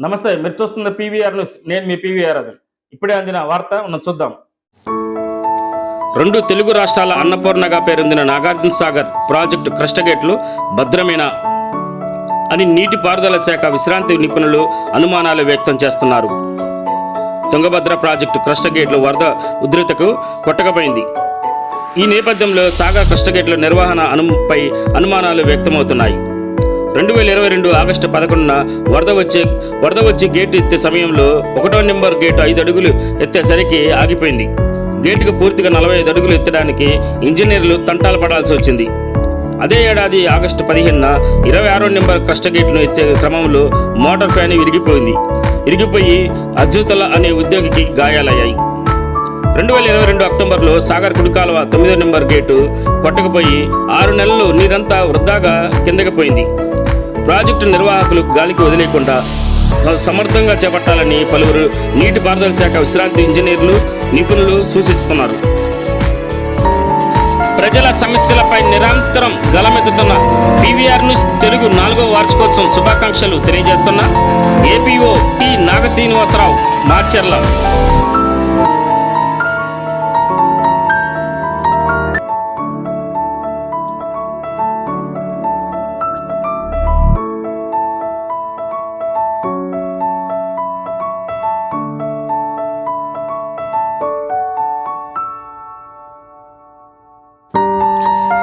నమస్తే, మీరు చూస్తున్న పీవీఆర్ న్యూస్. నేను మీ పీవీఆర్ అది. ఇప్పుడే అందిన వార్త చూద్దాం. రెండు తెలుగు రాష్ట్రాల అన్నపూర్ణగా పేరొందిన నాగార్జున సాగర్ ప్రాజెక్టు క్రస్టగేట్లు భద్రమేనా అని నీటిపారుదల శాఖ విశ్రాంతి నిపుణులు అనుమానాలు వ్యక్తం చేస్తున్నారు. తుంగభద్ర ప్రాజెక్టు క్రస్టగేట్లు వరద ఉధృతకు కొట్టకపోయింది. ఈ నేపథ్యంలో సాగర్ క్రస్టగేట్ల నిర్వహణ పై అనుమానాలు వ్యక్తమవుతున్నాయి. 2022 ఆగస్టు 11న వరద వచ్చి గేటు ఎత్తే సమయంలో 1వ నెంబర్ గేటు 5 అడుగులు ఎత్తేసరికి ఆగిపోయింది. గేటుకు పూర్తిగా 45 అడుగులు ఎత్తడానికి ఇంజనీర్లు తంటాలు పడాల్సి వచ్చింది. అదే ఏడాది ఆగస్టు 15న 26వ నెంబర్ క్రస్టగేట్ను ఎత్తే క్రమంలో మోటార్ ఫ్యాన్ విరిగిపోయి అజ్జుతల అనే ఉద్యోగికి గాయాలయ్యాయి. 2022 అక్టోబర్లో సాగర్ కుడికాలువ 9వ నెంబర్ గేటు కొట్టకపోయి 6 నెలలు నీరంతా వృధాగా కిందకి పోయింది. ప్రాజెక్టు నిర్వాహకులు గాలికి వదిలేకుండా సమర్థంగా చేపట్టాలని పలువురు నీటిపారుదల శాఖ విశ్రాంతి ఇంజనీర్లు నిపుణులు సూచిస్తున్నారు. ప్రజల సమస్యలపై నిరంతరం గలమెత్తుతున్న పీవీఆర్ న్యూస్ తెలుగు 4వ వార్షికోత్సవం శుభాకాంక్షలు తెలియజేస్తున్న ఏపీఓ టి నాగశ్రీనివాసరావు, మార్చెర్ల.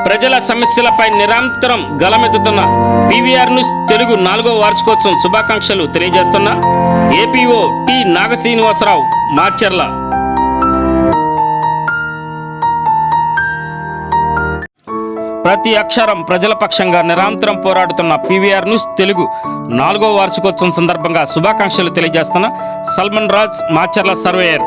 ప్రజల సమస్యలపై నిరంతరం గలమెత్తుతున్న పీవీఆర్ న్యూస్ తెలుగు 4వ వార్షికోత్సవం శుభాకాంక్షలు తెలియజేస్తున్న ఏపీఓ టి నాగశ్రీనివాసరావు, మార్చెర్ల. ప్రతి అక్షరం ప్రజల పక్షంగా నిరంతరం పోరాడుతున్న పీవీఆర్ న్యూస్ తెలుగు 4వ వార్షికోత్సవం సందర్భంగా శుభాకాంక్షలు తెలియజేస్తున్న సల్మన్ రాజ్, మార్చెర్ల సర్వేయర్.